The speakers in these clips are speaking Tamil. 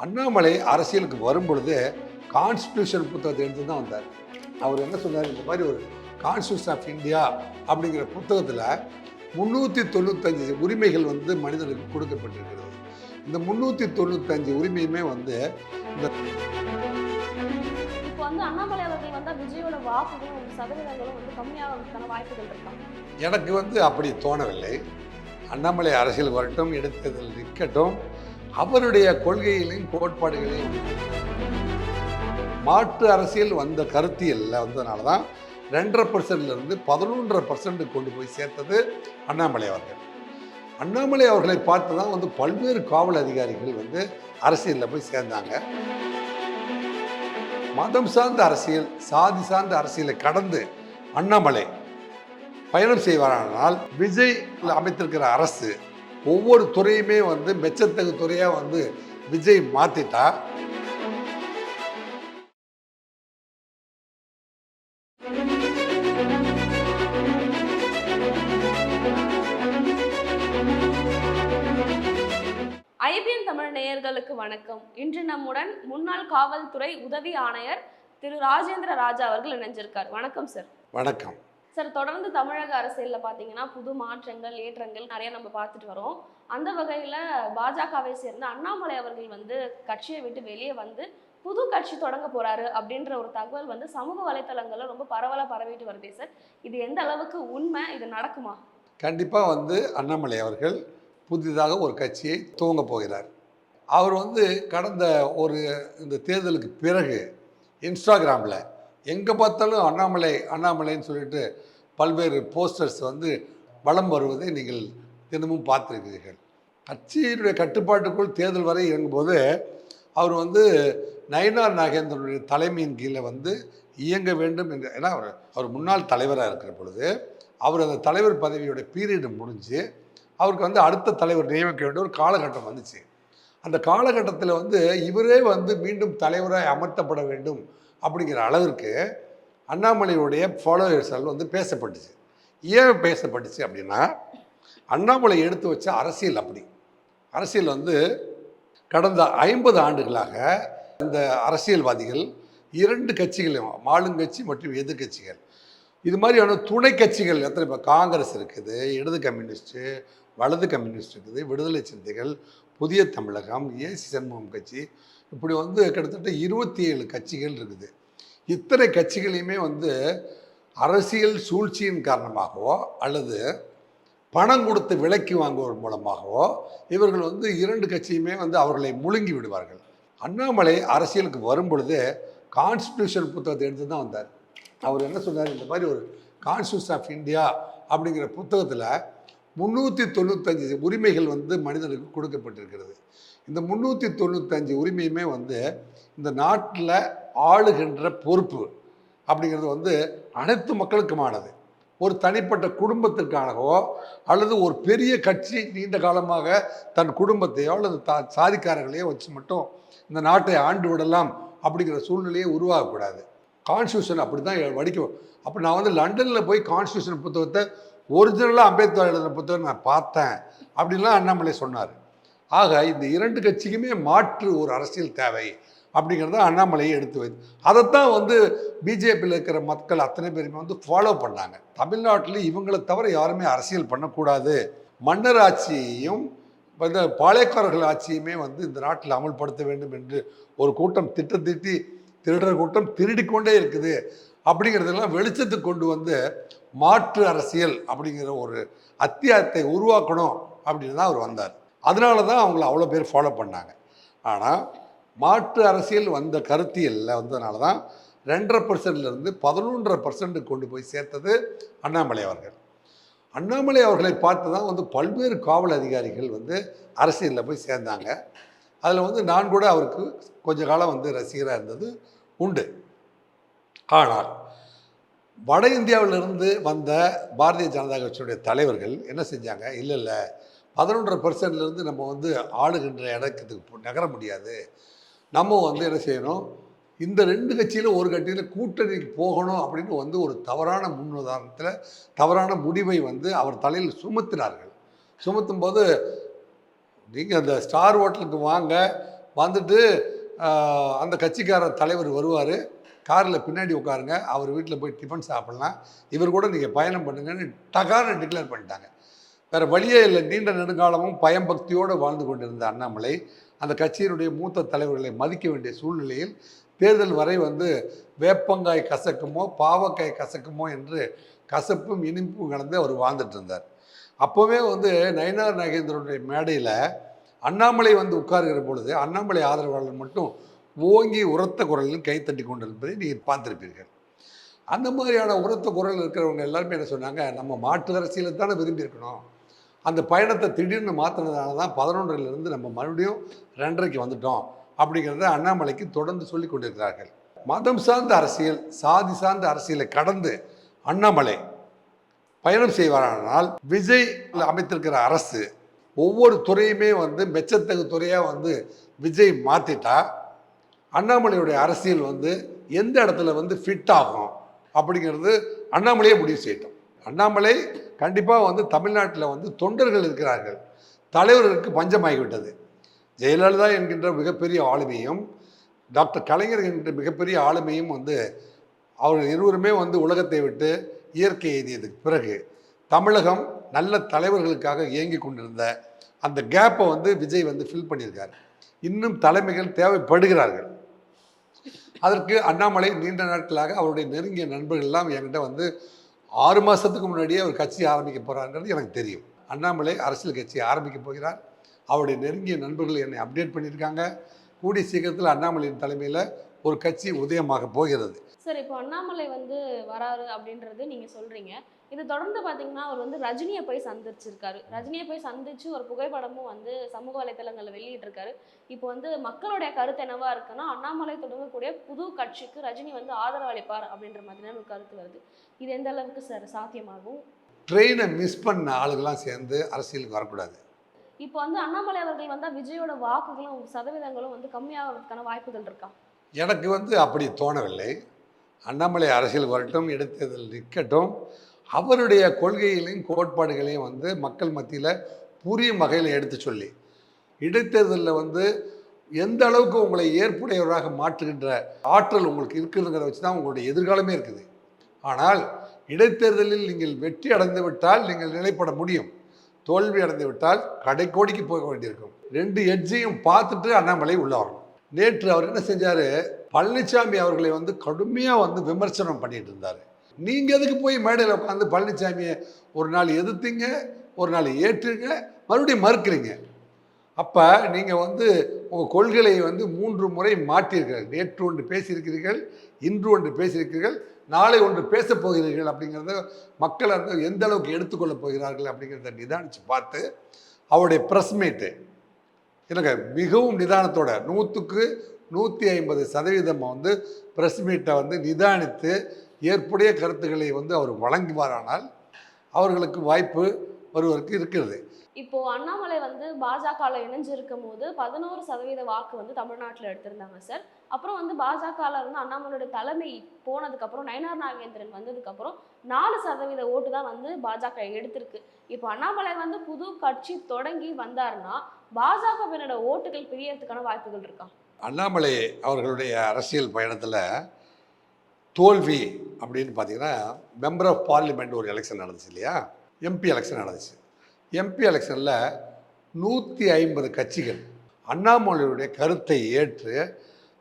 அண்ணாமலை அரசியலுக்கு வரும் பொழுது கான்ஸ்டியூஷன் புத்தகத்தை எடுத்து தான் வந்தார். அவர் என்ன சொன்னார், இந்த மாதிரி ஒரு கான்ஸ்டியூஷன் ஆஃப் இந்தியா அப்படிங்கிற புத்தகத்தில் 395 உரிமைகள் மனிதனுக்கு கொடுக்கப்பட்டிருக்கிறது. இந்த 395 உரிமையுமே இந்த இப்போ அண்ணாமலை அவர்கள் வந்தால் விஜயோட வாக்குகளும் சதவீதங்களும் கம்மியாகிறதுக்கான வாய்ப்புகள் இருக்காங்க. எனக்கு அப்படி தோணவில்லை. அண்ணாமலை அரசியல் வரட்டும், இடைத்தேர்தல் நிற்கட்டும், அவருடைய கொள்கைகளையும் கோட்பாடுகளையும் மாற்று அரசியல் வந்த கருத்தியல்ல வந்ததுனால தான் 2.5% 11.5% கொண்டு போய் சேர்த்தது அண்ணாமலை அவர்கள். அண்ணாமலை அவர்களை பார்த்து தான் பல்வேறு காவல் அதிகாரிகள் அரசியலில் போய் சேர்ந்தாங்க. மதம் சார்ந்த அரசியல், சாதி சார்ந்த அரசியலை கடந்து அண்ணாமலை பயணம் செய்வாரானால் விஜய் அமைத்திருக்கிற அரசு ஒவ்வொரு துறையுமே மெச்சத்தகு துறையாக விஜய் மாற்றிட்டா ஐபிஎன் தமிழ் நேயர்களுக்கு வணக்கம். இன்று நம்முடன் முன்னாள் காவல்துறை உதவி ஆணையர் திரு ராஜேந்திர ராஜா அவர்கள் இணைஞ்சிருக்கார். வணக்கம் சார். வணக்கம் சார். தொடர்ந்து தமிழக அரசியலில் பார்த்தீங்கன்னா புது மாற்றங்கள், ஏற்றங்கள் நிறைய நம்ம பார்த்துட்டு வரோம். அந்த வகையில் பாஜகவை சேர்ந்த அண்ணாமலை அவர்கள் கட்சியை விட்டு வெளியே புது கட்சி தொடங்க போறாரு அப்படின்ற ஒரு தகவல் சமூக வலைத்தளங்களில் ரொம்ப பரவலாக பரவிட்டு வருது சார். இது எந்த அளவுக்கு உண்மை? இது நடக்குமா? கண்டிப்பாக அண்ணாமலை அவர்கள் புதிதாக ஒரு கட்சியை துவங்க போகிறார். அவர் கடந்த இந்த தேர்தலுக்கு பிறகு இன்ஸ்டாகிராமில் எங்கே பார்த்தாலும் அண்ணாமலை அண்ணாமலைன்னு சொல்லிட்டு பல்வேறு போஸ்டர்ஸ் வலம் வருவதை நீங்கள் தினமும் பார்த்துருக்கிறீர்கள். கட்சியினுடைய கட்டுப்பாட்டுக்குள் தேர்தல் வரை இறங்கும்போது அவர் நயினார் நாகேந்திரனுடைய தலைமையின் கீழே இயங்க வேண்டும் என்று, ஏன்னா அவர் முன்னாள் தலைவராக இருக்கிற பொழுது அவர் அந்த தலைவர் பதவியோட பீரியடு முடிஞ்சு அவருக்கு அடுத்த தலைவர் நியமிக்க வேண்டிய ஒரு காலகட்டம் வந்துச்சு. அந்த காலகட்டத்தில் இவரே மீண்டும் தலைவராக அமர்த்தப்பட வேண்டும் அப்படிங்கிற அளவிற்கு அண்ணாமலையுடைய ஃபாலோவர்ஸால் பேசப்பட்டுச்சு. ஏன் பேசப்பட்டுச்சு அப்படின்னா, அண்ணாமலை எடுத்து வச்ச அரசியல் அப்படி. அரசியல் கடந்த 50 ஆண்டுகளாக இந்த அரசியல்வாதிகள் 2 கட்சிகளையும், ஆளுங்கட்சி மற்றும் எதிர்கட்சிகள், இது மாதிரியான துணை கட்சிகள் எத்தனை, இப்போ காங்கிரஸ் இருக்குது, இடது கம்யூனிஸ்ட்டு, வலது கம்யூனிஸ்ட் இருக்குது, விடுதலை சிறுத்தைகள், புதிய தமிழகம், ஏசி சண்முகம் கட்சி, இப்படி கிட்டத்தட்ட 27 கட்சிகள் இருக்குது. இத்தனை கட்சிகளையுமே அரசியல் சூழ்ச்சியின் காரணமாகவோ அல்லது பணம் கொடுத்து விலைக்கு வாங்குவதன் மூலமாகவோ இவர்கள் 2 கட்சியுமே அவர்களை முழுங்கி விடுவார்கள். அண்ணாமலை அரசியலுக்கு வரும் பொழுது கான்ஸ்டியூஷன் புத்தகத்தை எடுத்து தான் வந்தார். அவர் என்ன சொன்னார், இந்த மாதிரி ஒரு கான்ஸ்டியூஷன் ஆஃப் இந்தியா அப்படிங்கிற புத்தகத்தில் 395 உரிமைகள் மனிதனுக்கு கொடுக்கப்பட்டிருக்கிறது. இந்த 395 உரிமையுமே இந்த நாட்டில் ஆளுகின்ற பொறுப்பு அப்படிங்கிறது அனைத்து மக்களுக்குமானது. ஒரு தனிப்பட்ட குடும்பத்திற்காகவோ அல்லது ஒரு பெரிய கட்சி நீண்ட காலமாக தன் குடும்பத்தையோ அல்லது சாதிக்காரர்களையோ வச்சு மட்டும் இந்த நாட்டை ஆண்டு விடலாம் அப்படிங்கிற சூழ்நிலையை உருவாகக்கூடாது. கான்ஸ்டியூஷன் அப்படி தான் வடிக்கும். அப்போ நான் லண்டனில் போய் கான்ஸ்டியூஷன் புத்தகத்தை ஒரிஜினலாக அம்பேத்கர் எழுதின புத்தகம் நான் பார்த்தேன் அப்படின்லாம் அண்ணாமலை சொன்னார். ஆக இந்த 2 கட்சிக்குமே மாற்று ஒரு அரசியல் தேவை அப்படிங்கிறத அண்ணாமலையை எடுத்து வைத்து அதைத்தான் பிஜேபியில் இருக்கிற மக்கள் அத்தனை பேருமே ஃபாலோ பண்ணாங்க. தமிழ்நாட்டில் இவங்களை தவிர யாருமே அரசியல் பண்ணக்கூடாது, மன்னர் ஆட்சியையும் பாளையக்காரர்கள் ஆட்சியுமே இந்த நாட்டில் அமல்படுத்த வேண்டும் என்று ஒரு கூட்டம் திட்டி திருடுற கூட்டம் திருடிக்கொண்டே இருக்குது அப்படிங்கிறதெல்லாம் வெளிச்சத்துக்கு கொண்டு மாற்று அரசியல் அப்படிங்கிற ஒரு அத்தியாயத்தை உருவாக்கணும் அப்படின்னு தான் அவர் வந்தார். அதனால தான் அவங்கள அவ்வளோ பேர் ஃபாலோ பண்ணாங்க. ஆனால் மாற்று அரசியல் வந்த கருத்தியல்ல வந்ததுனால தான் 2.5% 11.5% கொண்டு போய் சேர்த்தது அண்ணாமலை அவர்கள். அண்ணாமலை அவர்களை பார்த்து தான் பல்வேறு காவல் அதிகாரிகள் அரசியலில் போய் சேர்ந்தாங்க. அதில் நான் கூட அவருக்கு கொஞ்ச காலம் ரசிகராக இருந்தது உண்டு. ஆனால் வட இந்தியாவிலிருந்து வந்த பாரதிய ஜனதா கட்சியுடைய தலைவர்கள் என்ன செஞ்சாங்க, இல்லை 11.5% நம்ம ஆளுகின்ற இடத்துக்கு நகர முடியாது, நம்ம என்ன செய்யணும், இந்த 2 கட்சியில் ஒரு கட்சியில் கூட்டணிக்கு போகணும் அப்படின்னு ஒரு தவறான முன்னுதாரணத்தில் தவறான முடிவை அவர் தலையில் சுமத்தினார்கள். சுமத்தும் போது நீங்கள் அந்த ஸ்டார் ஹோட்டலுக்கு வாங்க, வந்துட்டு அந்த கட்சிக்கார தலைவர் வருவார், காரில் பின்னாடி உட்காருங்க, அவர் வீட்டில் போய் டிஃபன் சாப்பிட்லாம், இவர் கூட நீங்கள் பயணம் பண்ணுங்கன்னு டகார்னு டிக்ளேர் பண்ணிட்டாங்க. வேறு வழியே இல்லை. நீண்ட நெடுங்காலமும் பயம்பக்தியோடு வாழ்ந்து கொண்டிருந்த அண்ணாமலை அந்த கட்சியினுடைய மூத்த தலைவர்களை மதிக்க வேண்டிய சூழ்நிலையில் தேர்தல் வரை வந்து வேப்பங்காய் கசக்குமோ பாவக்காய் கசக்குமோ என்று கசப்பும் இனிப்பும் கலந்து அவர் வாழ்ந்துட்டு இருந்தார். அப்போவே வந்து நயினார் நாகேந்திரனுடைய மேடையில் அண்ணாமலை வந்து உட்காருகிற பொழுது அண்ணாமலை ஆதரவாளர் மட்டும் ஓங்கி உரத்த குரலில் கைத்தட்டி கொண்டிருப்பதை நீங்கள் பார்த்துருப்பீர்கள். அந்த மாதிரியான உரத்த குரல் இருக்கிறவங்க எல்லாருமே என்ன சொன்னாங்க, நம்ம மாற்று அரசியலை தானே விரும்பியிருக்கணும், அந்த பயணத்தை திடீர்னு மாற்றினதால தான் 11லேருந்து நம்ம மறுபடியும் 2:30க்கு வந்துட்டோம் அப்படிங்கிறத அண்ணாமலைக்கு தொடர்ந்து சொல்லி கொண்டிருக்கிறார்கள். மதம் சார்ந்த அரசியல், சாதி சார்ந்த அரசியலை கடந்து அண்ணாமலை பயணம் செய்வாரானால் விஜய் அமைத்திருக்கிற அரசு ஒவ்வொரு துறையுமே வந்து மெச்சத்தகு துறையாக வந்து விஜய் மாற்றிட்டா அண்ணாமலையுடைய அரசியல் வந்து எந்த இடத்துல வந்து ஃபிட் ஆகும் அப்படிங்கிறது அண்ணாமலையே முடிவு செய்யட்டும். அண்ணாமலை கண்டிப்பாக வந்து தமிழ்நாட்டில் வந்து தொண்டர்கள் இருக்கிறார்கள், தலைவர்களுக்கு பஞ்சமாகிவிட்டது. ஜெயலலிதா என்கின்ற மிகப்பெரிய ஆளுமையும் டாக்டர் கலைஞர் என்கின்ற மிகப்பெரிய ஆளுமையும் வந்து அவர்கள் இருவருமே வந்து உலகத்தை விட்டு இயற்கை எய்தியதுக்கு பிறகு தமிழகம் நல்ல தலைவர்களுக்காக இயங்கி கொண்டிருந்த அந்த கேப்பை வந்து விஜய் வந்து ஃபில் பண்ணியிருக்கார். இன்னும் தலைமைகள் தேவைப்படுகிறார்கள். அதற்கு அண்ணாமலை நீண்ட நாட்களாக அவருடைய நெருங்கிய நண்பர்கள் எல்லாம் என்கிட்ட வந்து 6 மாதத்துக்கு முன்னாடியே அவர் கட்சி ஆரம்பிக்க போகிறாருன்றது எனக்கு தெரியும். அண்ணாமலை அரசியல் கட்சி ஆரம்பிக்க போகிறார். அவருடைய நெருங்கிய நண்பர்கள் என்னை அப்டேட் பண்ணியிருக்காங்க. கூடிய சீக்கிரத்தில் அண்ணாமலையின் தலைமையில் ஒரு கட்சி உதயமாக போகிறது. சார், இப்போ அண்ணாமலை வந்து வராரு அப்படின்றது நீங்கள் சொல்கிறீங்க. இது தொடர்ந்து பார்த்தீங்கன்னா அவர் வந்து ரஜினியை போய் சந்திச்சிருக்காரு. ரஜினியை போய் சந்திச்சு ஒரு புகைப்படமும் வந்து சமூக வலைத்தளங்களில் வெளியிட்டிருக்காரு. இப்போ வந்து மக்களுடைய கருத்து என்னவா இருக்குன்னா, அண்ணாமலை தொடங்கக்கூடிய புது கட்சிக்கு ரஜினி வந்து ஆதரவு அளிப்பார் அப்படின்ற மாதிரியான ஒரு கருத்து வருது. இது எந்த அளவுக்கு சார் சாத்தியமாகும்? ட்ரெயினை மிஸ் பண்ண ஆளுகள்லாம் சேர்ந்து அரசியலுக்கு வரக்கூடாது. இப்போ வந்து அண்ணாமலை அவர்கள் வந்தால் விஜயோட வாக்குகளும் சதவீதங்களும் வந்து கம்மியாகிறதுக்கான வாய்ப்புகள் இருக்கா? எனக்கு வந்து அப்படி தோணவில்லை. அண்ணாமலை அரசியல் வரட்டும், இடைத்தேர்தல் நிற்கட்டும், அவருடைய கொள்கைகளையும் கோட்பாடுகளையும் வந்து மக்கள் மத்தியில் புரியும் வகையில் எடுத்து சொல்லி இடைத்தேர்தலில் வந்து எந்த அளவுக்கு உங்களை ஏற்புடையவராக மாற்றுகின்ற ஆற்றல் உங்களுக்கு இருக்குதுங்கிறத வச்சு தான் உங்களுடைய எதிர்காலமே இருக்குது. ஆனால் இடைத்தேர்தலில் நீங்கள் வெற்றி அடைந்து விட்டால் நீங்கள் நிலைப்பட முடியும், தோல்வி அடைந்து விட்டால் கடைக்கோடிக்கு போக வேண்டியிருக்கும். 2 எட்ஜையும் பார்த்துட்டு அண்ணாமலை உள்ள வரணும். நேற்று அவர் என்ன செஞ்சார், பழனிசாமி அவர்களை வந்து கடுமையாக வந்து விமர்சனம் பண்ணிட்டு இருந்தார். நீங்கள் எதுக்கு போய் மேடையில் உட்காந்து பழனிசாமியை ஒரு நாள் எதிர்த்தீங்க, ஒரு நாள் ஏற்றுங்க, மறுபடியும் மறுக்கிறீங்க. அப்போ நீங்கள் வந்து உங்கள் கொள்கையை வந்து 3 முறை மாற்றியிருக்கிறீர்கள். நேற்று ஒன்று பேசியிருக்கிறீர்கள், இன்று ஒன்று பேசியிருக்கிறீர்கள், நாளை ஒன்று பேசப் போகிறீர்கள். அப்படிங்கிறத மக்கள் அந்த எந்த அளவுக்கு எடுத்துக்கொள்ளப் போகிறார்கள் அப்படிங்கிறத நிதானித்து பார்த்து அவருடைய ப்ரெஸ் மீட்டு எனக்கு மிகவும் நிதானத்தோட 100க்கு 150% வந்து ப்ரெஸ் மீட்டை வந்து நிதானித்து ஏற்புடைய கருத்துக்களை வந்து அவர் வழங்குவாரானால் அவர்களுக்கு வாய்ப்பு வருவதற்கு இருக்கிறது. இப்போ அண்ணாமலை வந்து பாஜகவில் இணைஞ்சிருக்கும் போது 11% வாக்கு வந்து தமிழ்நாட்டில் எடுத்திருந்தாங்க சார். அப்புறம் வந்து பாஜகவில் இருந்து அண்ணாமலையோட தலைமை போனதுக்கப்புறம் நயினார் நாகேந்திரன் வந்ததுக்கப்புறம் 4% ஓட்டு தான் வந்து பாஜக எடுத்திருக்கு. இப்போ அண்ணாமலை வந்து புது கட்சி தொடங்கி வந்தாருன்னா பாஜகவினோட ஓட்டுகள் பிரியறதுக்கான வாய்ப்புகள் இருக்கா? அண்ணாமலை அவர்களுடைய அரசியல் பயணத்தில் தோல்வி அப்படின்னு பார்த்தீங்கன்னா, மெம்பர் ஆஃப் பார்லிமெண்ட் ஒரு எலெக்ஷன் நடந்துச்சு இல்லையா, எம்பி எலெக்ஷன் நடந்துச்சு. எம்பி எலெக்ஷனில் 150 கட்சிகள் அண்ணாமலையுடைய கருத்தை ஏற்று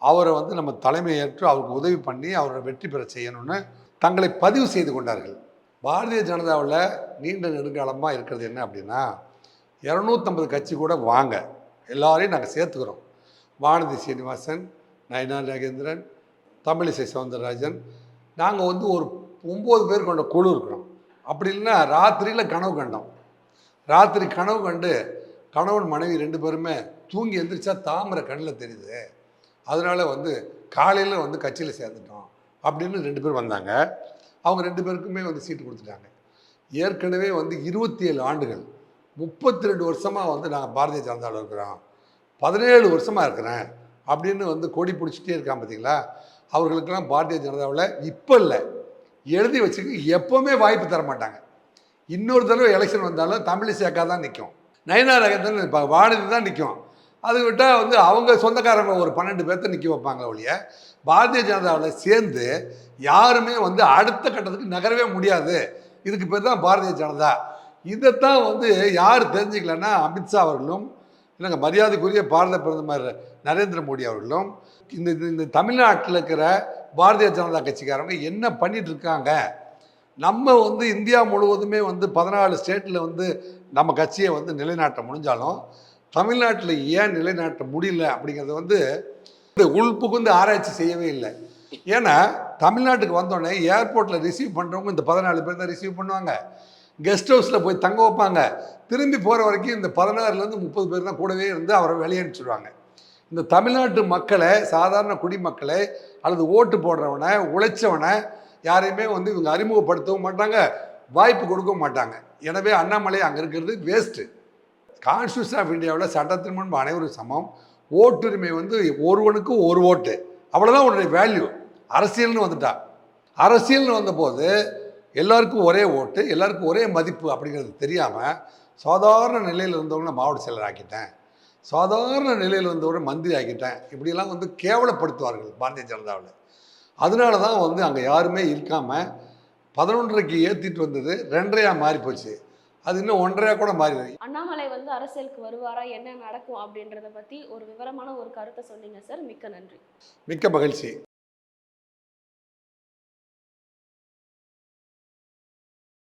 அவரை வந்து நம்ம தலைமை ஏற்று அவருக்கு உதவி பண்ணி அவரை வெற்றி பெற செய்யணும்னு தங்களை பதிவு செய்து கொண்டார்கள். பாரதிய ஜனதாவில் நீண்ட நெடுங்காலமாக இருக்கிறது என்ன அப்படின்னா, 250 கட்சி கூட வாங்க, எல்லாரையும் நாங்கள் சேர்த்துக்கிறோம். வானதி சீனிவாசன், நயினார் நாகேந்திரன், தமிழிசை சவுந்தரராஜன், நாங்கள் வந்து ஒரு 9 பேர் கொண்ட குழு இருக்கிறோம். அப்படி இல்லைன்னா ராத்திரியில் கனவு கண்டோம். ராத்திரி கனவு கண்டு கணவன் மனைவி 2 பேருமே தூங்கி எந்திரிச்சா தாமரை கண்ணில் தெரியுது, அதனால் வந்து காலையில் வந்து கட்சியில் சேர்ந்துட்டோம் அப்படின்னு 2 பேர் வந்தாங்க. அவங்க 2 பேருக்குமே வந்து சீட்டு கொடுத்துட்டாங்க. ஏற்கனவே வந்து 27 ஆண்டுகள் 32 வருஷமாக வந்து நாங்கள் பாரதிய ஜனதாவில் இருக்கிறோம், 17 வருஷமாக இருக்கிறேன் அப்படின்னு வந்து கொடி பிடிச்சிட்டே இருக்கான் பார்த்தீங்களா. அவர்களுக்கெல்லாம் பாரதிய ஜனதாவில் இப்போ இல்லை, எழுதி வச்சுக்க, எப்போவுமே வாய்ப்பு தர மாட்டாங்க. இன்னொரு தடவை எலெக்ஷன் வந்தாலும் தமிழிசை அக்கா தான் நிற்கும், நயினார் நாகேந்திரன் வானதி தான் நிற்கும். அது விட்டால் வந்து அவங்க சொந்தக்காரங்க ஒரு 12 பேர்த்த நிற்க வைப்பாங்க ஒழிய பாரதிய ஜனதாவில் சேர்ந்து யாருமே வந்து அடுத்த கட்டத்துக்கு நகரவே முடியாது. இதுக்கு பேர் தான் பாரதிய ஜனதா. இதைத்தான் வந்து யார் தெரிஞ்சுக்கலன்னா அமித்ஷா அவர்களும் இல்லைங்க மரியாதைக்குரிய பாரத பிரதமர் நரேந்திர மோடி அவர்களும் இந்த இந்த தமிழ்நாட்டில் இருக்கிற பாரதிய ஜனதா கட்சிக்காரங்க என்ன பண்ணிட்டு இருக்காங்க. நம்ம வந்து இந்தியா முழுவதுமே வந்து 14 ஸ்டேட்டில் வந்து நம்ம கட்சியை வந்து நிலைநாட்ட முடிஞ்சாலும் தமிழ்நாட்டில் ஏன் நிலைநாட்ட முடியல அப்படிங்கிறது வந்து உள்புகுந்து ஆராய்ச்சி செய்யவே இல்லை. ஏன்னா தமிழ்நாட்டுக்கு வந்தோடனே ஏர்போர்ட்டில் ரிசீவ் பண்ணுறவங்க இந்த 14 பேர் தான் ரிசீவ் பண்ணுவாங்க. கெஸ்ட் ஹவுஸில் போய் தங்க வைப்பாங்க. திரும்பி போகிற வரைக்கும் இந்த 16லேருந்து 30 பேர் தான் கூடவே இருந்து அவரை வெளியே அனுப்பிச்சிடுவாங்க. இந்த தமிழ்நாட்டு மக்களை, சாதாரண குடிமக்களை அல்லது ஓட்டு போடுறவனை, உழைச்சவனை யாரையுமே வந்து இவங்க அறிமுகப்படுத்தவும் மாட்டாங்க, வாய்ப்பு கொடுக்கவும் மாட்டாங்க. எனவே அண்ணாமலை அங்கே இருக்கிறது வேஸ்ட்டு. கான்ஸ்டியூஷன் ஆஃப் இந்தியாவில் சட்டத்தின் முன்பு அனைவரும் சமம். ஓட்டுரிமை வந்து ஒருவனுக்கு ஒரு ஓட்டு, அவ்வளோதான் உன்னுடைய வேல்யூ. அரசியல்னு வந்துட்டா, அரசியல்னு வந்தபோது எல்லாருக்கும் ஒரே ஓட்டு, எல்லாருக்கும் ஒரே மதிப்பு அப்படிங்கிறது தெரியாமல் சாதாரண நிலையில் இருந்தவங்கள மாவட்ட செயலர் ஆக்கிட்டேன், சாதாரண நிலையில் இருந்தவரை மந்திரி ஆக்கிட்டேன், இப்படிலாம் வந்து கேவலப்படுத்துவார்கள் பாரதிய ஜனதாவில். அதனால தான் வந்து அங்கே யாருமே இருக்காமல் 11:30க்கு ஏற்றிட்டு வந்தது 2:30 மாறி போச்சு. அது இன்னும் 1:30 கூட மாறி. அண்ணாமலை வந்து அரசியலுக்கு வருவாரா, என்ன நடக்கும் அப்படின்றத பத்தி ஒரு விவரமான ஒரு கருத்தை சொன்னீங்க சார். மிக்க நன்றி. மிக்க மகிழ்ச்சி.